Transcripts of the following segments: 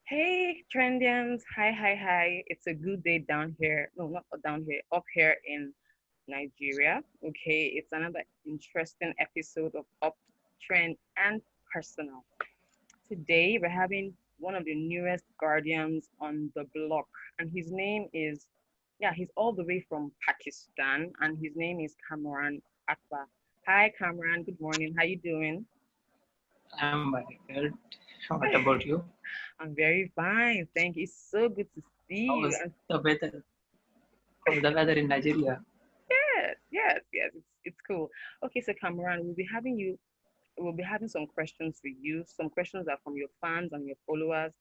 Hey, Trendians. Hi, hi, hi. It's a good day down here. No, not down here, up here in Nigeria. Okay, it's another interesting episode of Up Trend and Personal. Today, we're having one of the newest guardians on the block, and his name is, yeah, he's all the way from Pakistan, and his name is Kamran Akbar. Hi, Kamran. Good morning. How you doing? I'm very good. What about you? I'm very fine. Thank you. It's so good to see you. How's the weather? How's the weather in Nigeria? Yes, yes, yes. It's cool. Okay, so Cameron, we'll be having some questions for you. Some questions are from your fans and your followers,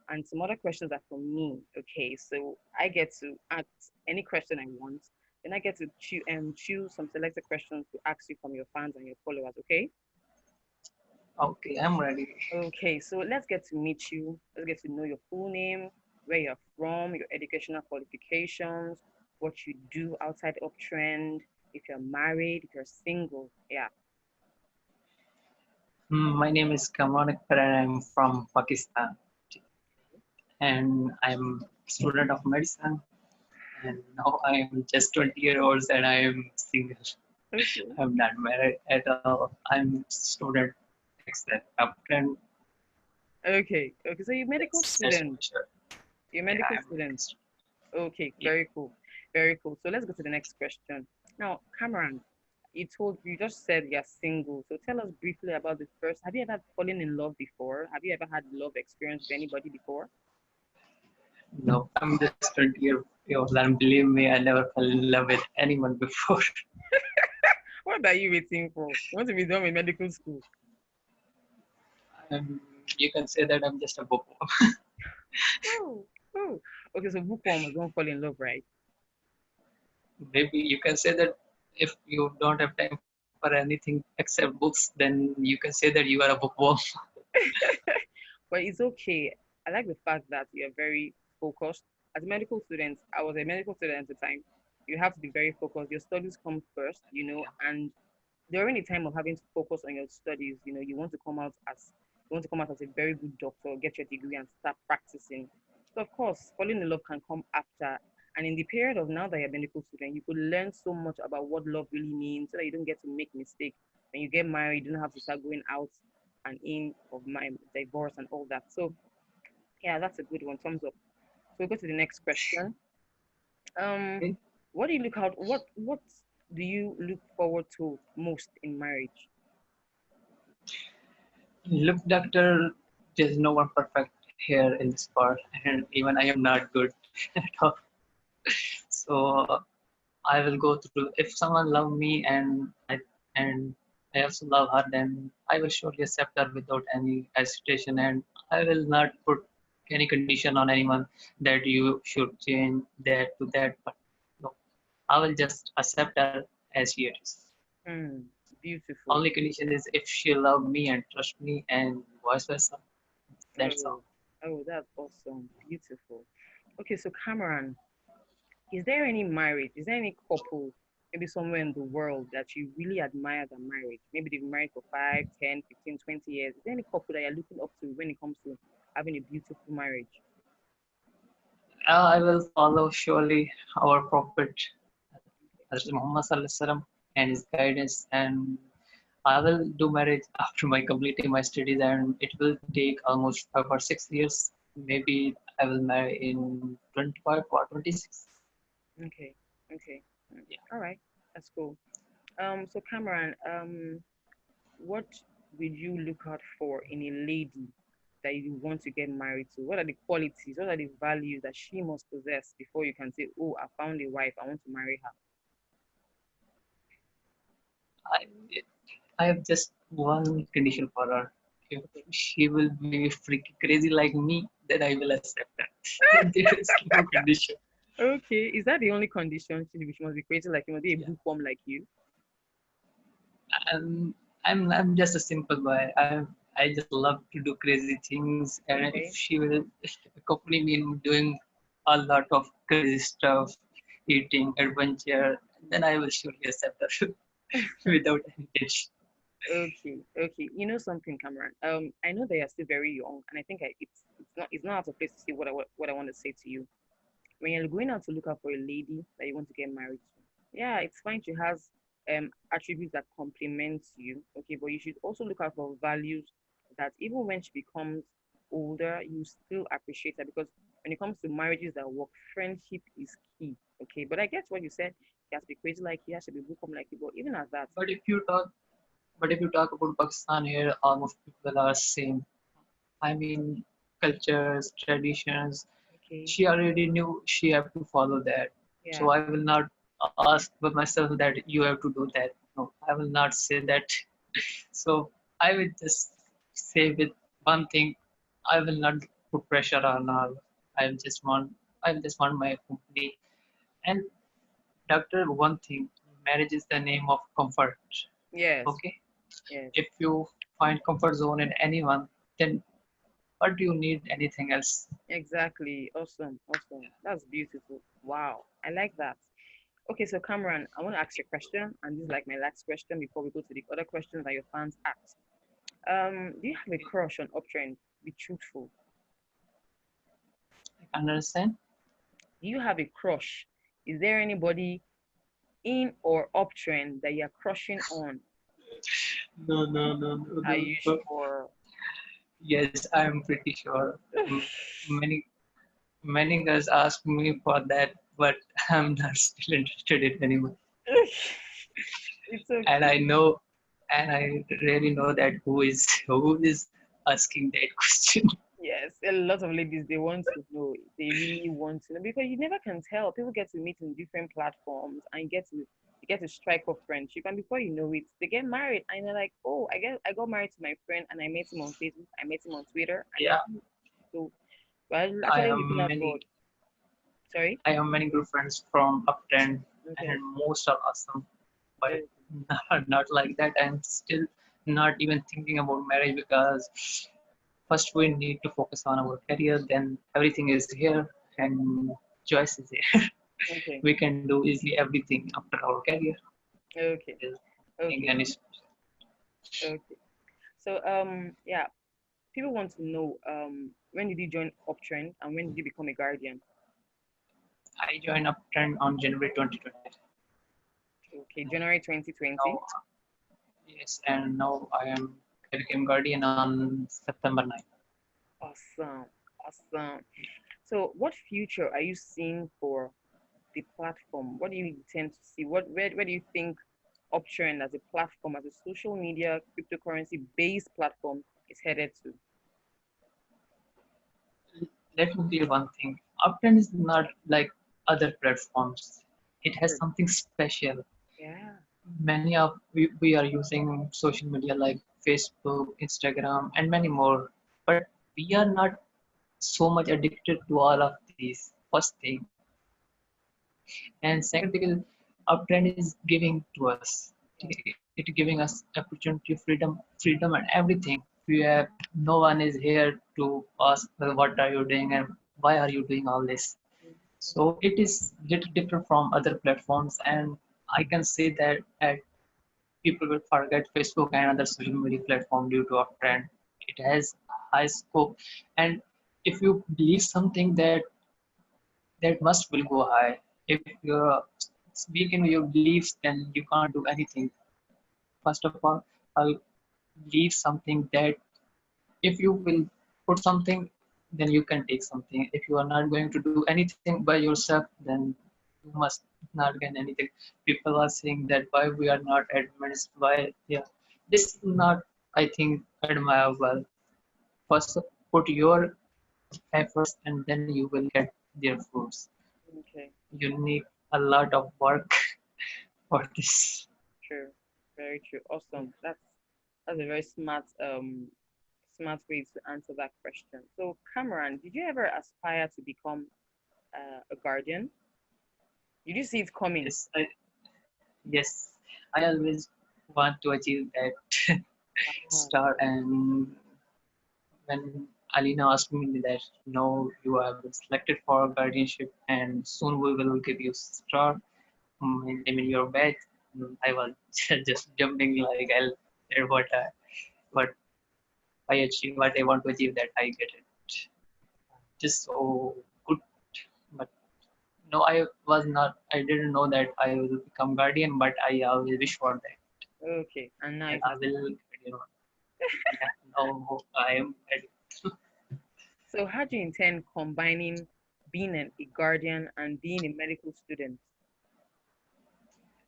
and some other questions are from me. Okay, so I get to ask any question I want. Then I get to choose some selected questions to ask you from your fans and your followers. Okay. Okay, I'm ready. Okay, so let's get to meet you. Let's get to know your full name, where you're from, your educational qualifications, what you do outside Uptrend, if you're married, if you're single. Yeah. My name is Kamran Arkar and I'm from Pakistan. And I'm student of medicine. And now I am just 20 years old and I am single. Okay. I'm not married at all. I'm student except uptrend. Okay. Okay. So you're medical That's for student. sure. You're Yeah, medical I'm student. next. Okay. Yeah. Very cool. Very cool. So let's go to the next question. Now, Cameron, you just said you're single. So tell us briefly about the first. Have you ever fallen in love before? Have you ever had love experience with anybody before? No, I'm just 20 years old and believe me, I never fell in love with anyone before. What are you waiting for? You want to be done with medical school? You can say that I'm just a bookworm. Oh, oh. Okay, so bookworms don't fall in love, right? Maybe you can say that if you don't have time for anything except books, then you can say that you are a bookworm. But it's okay. I like the fact that you're very focused. As a medical student, I was a medical student at the time. You have to be very focused. Your studies come first, and during the time of having to focus on your studies, you want to come out as a very good doctor, get your degree and start practicing. So of course, falling in love can come after. And in the period of now that you're a medical student, you could learn so much about what love really means so that you don't get to make mistakes. When you get married, you don't have to start going out and in of my divorce and all that. So yeah, that's a good one. Thumbs up. So we'll go to the next question. Um, Okay. what do you look out? What do you look forward to most in marriage? Look, doctor, there's no one perfect here in this part, and even I am not good at all. So I will go through. If someone love me and I also love her, then I will surely accept her without any hesitation, and I will not put any condition on anyone that you should change that to that. But no, I will just accept her as she is. Hmm, beautiful. Only condition is if she love me and trust me, and vice versa. That's Oh, all. oh, that's awesome. Beautiful. Okay, so Cameron, is there any marriage? Is there any couple, maybe somewhere in the world that you really admire their marriage? Maybe they've been married for 5, 10, 15, 20 years. Is there any couple that you're looking up to when it comes to having a beautiful marriage? I will follow surely our Prophet Hazrat Muhammad Sallallahu Alaihi Wasallam and his guidance, and I will do marriage after my completing my studies, and it will take almost 5 or 6 years. Maybe I will marry in 25 or 26. Okay, okay. Yeah. All right, that's cool. So Cameron, what would you look out for in a lady that you want to get married to? What are the qualities? What are the values that she must possess before you can say, "Oh, I found a wife. I want to marry her." I, I have just one condition for her. If Okay. she will be freaky crazy like me, then I will accept that. There is no condition. Okay, is that the only condition? She must be crazy like you, must be a Yeah. bookworm like you. I'm just a simple boy. I just love to do crazy things, and if Okay. she will accompany me in doing a lot of crazy stuff, eating adventure, then I will surely accept her without hesitation. Okay, okay. You know something, Cameron? I know that you're still very young, and I think it's not out of place to say what I want to say to you. When you're going out to look out for a lady that you want to get married to, yeah, it's fine to have attributes that complement you, okay, but you should also look out for values that even when she becomes older, you still appreciate her because when it comes to marriages that work, friendship is key, okay. But I get what you said. He has to be crazy like you, he has to be book like you, but even at that, But if you talk, but if you talk about Pakistan here, almost people are same. I mean, cultures, traditions. okay, She already knew she have to follow that. yeah, So I will not ask for myself that you have to do that. No, I will not say that. So I will just say with one thing, I will not put pressure on her. I will just want, I just want my company. And doctor, one thing, marriage is the name of comfort. yes, Okay, yes. if you find comfort zone in anyone, then what do you need anything else? Exactly. Awesome. Awesome. That's beautiful. Wow. I like that. Okay, so Cameron, I want to ask you a question, and this is like my last question before we go to the other questions that your fans ask. Do you have a crush on uptrend? Be truthful. I can understand. Do you have a crush? Is there anybody in or uptrend that you're crushing on? No, no, no, no, Are no, you no. sure? Yes, I'm pretty sure. Many many girls ask me for that, but I'm not still interested in anyone. It's And okay. I know, and I really know that who is asking that question. Yes, a lot of ladies they want to know. They really want to know because you never can tell. People get to meet in different platforms and get to strike up friendship, and before you know it, they get married, and they're like, "Oh, I got married to my friend, and I met him on Facebook, I met him on Twitter, I met Yeah, him." So, well, I actually have looking out for. many Sorry. I have many good friends from Uptrend, Okay. and most are awesome. But Okay. not like that. I'm still not even thinking about marriage because first we need to focus on our career, then everything is here and choice is here. Okay. We can do easily everything after our career. Okay. There's nothing Okay. any Okay. So yeah, people want to know when did you join Uptrend and when did you become a guardian? I joined Uptrend on January 2020. Okay, January 2020. Now, yes, and now I became guardian on September 9th. Awesome. Awesome. So, what future are you seeing for the platform? What do you intend to see? Where do you think Uptrend as a platform, as a social media cryptocurrency based platform is headed to? Let me clear one thing. Uptrend is not like other platforms. It has Sure. something special. Yeah. Many of we are using social media like Facebook, Instagram, and many more. But we are not so much addicted to all of these. First thing, and second thing is uptrend is giving to us. Yeah. It giving us opportunity, freedom, and everything. We have no one is here to ask what are you doing and why are you doing all this. So it is little different from other platforms, and I can say that people will forget Facebook and other social media platform due to uptrend. It has high scope, and if you believe something that must will go high. If you're weak in your beliefs, then you can't do anything. First of all, I'll believe something that if you will put something, then you can take something. If you are not going to do anything by yourself, then you must not gain anything. People are saying that why we are not admins, why, yeah. This is not, I think, admirable. First, put your efforts and then you will get their fruits. Okay. You need a lot of work for this. True. Very true. Awesome. That's a very smart way to answer that question. So, Cameron, did you ever aspire to become a guardian? Did you see it coming? Yes, yes, I always want to achieve that Ah, star. And when Alina asked me that, no, you have been selected for guardianship, and soon we will give you star. I mean, your badge. I was just jumping like hell. that what I achieve, what I want to achieve, that I get it. Just so good. But no, I was not. I didn't know that I will become guardian, but I always wish for that. Okay, and now And it I has will, happened. yeah, now I am ready. So, how do you intend combining being a guardian and being a medical student?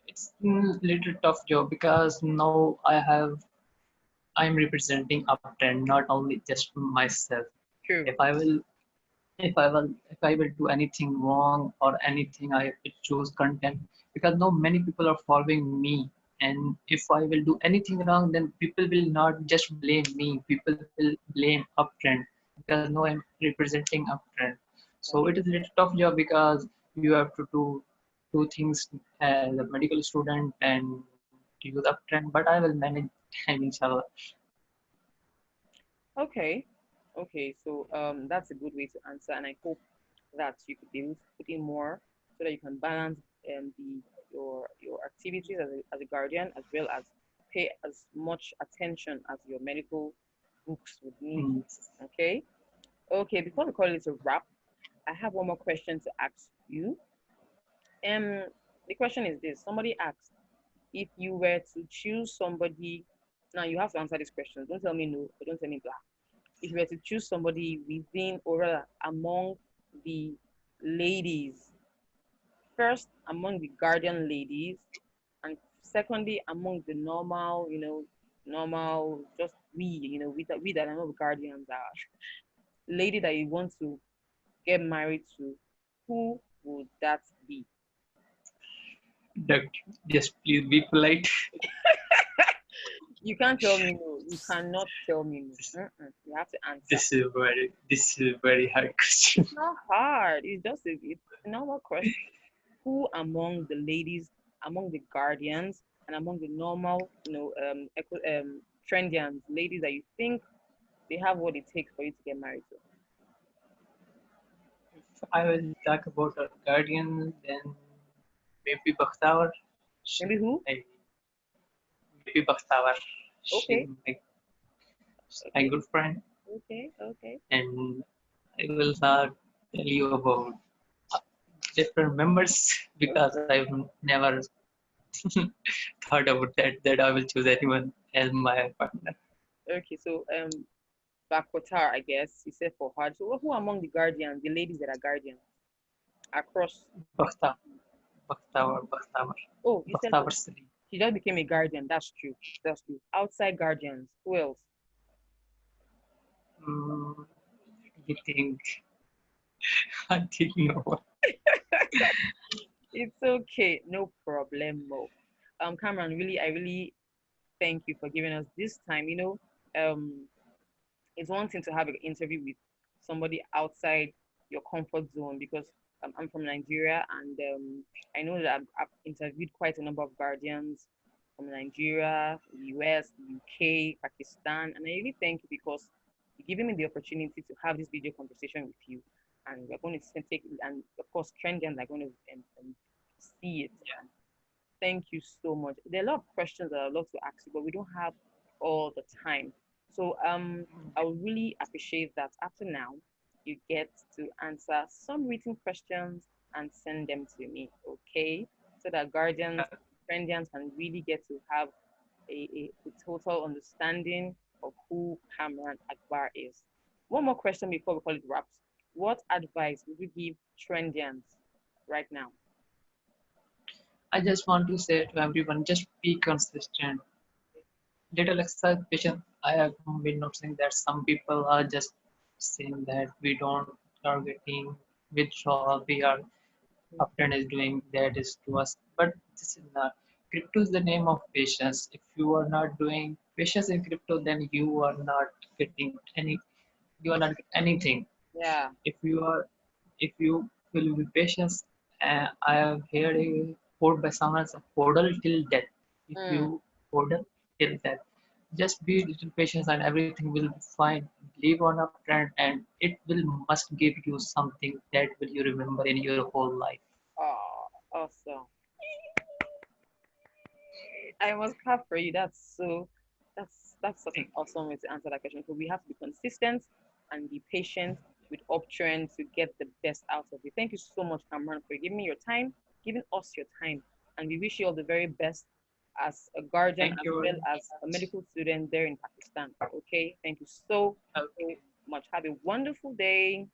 It's a little tough job because now I'm representing uptrend, not only just myself. True. If I will if I will do anything wrong or anything, I have to choose content because now many people are following me, and if I will do anything wrong, then people will not just blame me, people will blame uptrend because now I'm representing uptrend. So it is a little tough job because you have to do two things as a medical student and use uptrend, but I will manage and inshallah. Okay. Okay. So, that's a good way to answer, and I hope that you could be able to put in more so that you can balance the your activities as a guardian as well as pay as much attention as your medical books would need. Mm, Okay. Okay. Before we call it a wrap, I have one more question to ask you. Um, the question is this: somebody asked if you were to choose somebody. Now you have to answer this question. Don't tell me no, or don't tell me blah. If you were to choose somebody within or rather among the ladies, first among the guardian ladies, and secondly among the normal, normal, just we that are not guardians are lady that you want to get married to, who would that be? Doctor, just please be polite. You can't tell me no. You cannot tell me no. You have to answer. This is very hard question. It's not hard. It's a normal question. Who among the ladies, among the guardians, and among the normal, trendians, ladies that you think they have what it takes for you to get married to? If I will talk about our guardian, then maybe Bakhtawar. She, Maybe who? I, maybe Bakhtawar. Okay, My okay, good friend, okay, okay. and I will not tell you about different members because I've never thought about that I will choose anyone as my partner. Okay, so Bakotar, I guess you said for hard. So who among the guardians, the ladies that are guardians across? Bakhta, Bakhtawar, Oh, you said Bakhtawar Sri. she just became a guardian. That's true. That's true. Outside guardians, who else? Mm, I think I think no. It's okay, no problemo. Cameron, really, I really thank you for giving us this time. It's one thing to have an interview with somebody outside your comfort zone because I'm from Nigeria and I know that I've interviewed quite a number of guardians from Nigeria, the US, the UK, Pakistan, and I really thank you because you're giving me the opportunity to have this video conversation with you. And we're going to take it, and of course, Trendians are going to see it. And thank you so much. There are a lot of questions that I'd love to ask you, but we don't have all the time. So I would really appreciate that after now you get to answer some written questions and send them to me, okay? So that guardians, friendians can really get to have a total understanding of who Kamran Akbar is. One more question before we call it wraps. What advice would you give trendians right now? I just want to say to everyone, just be consistent. Little exercise patient. I have been noticing that some people are just saying that we don't are getting withdrawal, we are often is doing that is to us. But this is not. Crypto is the name of patience. If you are not doing patience in crypto, then you are not getting any. You are not getting anything. Yeah. If you are, if you will be patient, I have heard a quote by someone as a hodl till death. If Mm. you hodl till death, just be little patient and everything will be fine. Believe on a trend and it will must give you something that will you remember in your whole life. Oh, awesome. I must clap for you. That's so. That's such an Thank you. awesome way to answer that question. So we have to be consistent and be patient with uptrend to get the best out of it. Thank you so much, Kamran, for giving me your time, giving us your time, and we wish you all the very best as a guardian Thank as you very well as a much. medical student there in Pakistan. Okay, thank you so Okay. much. Have a wonderful day.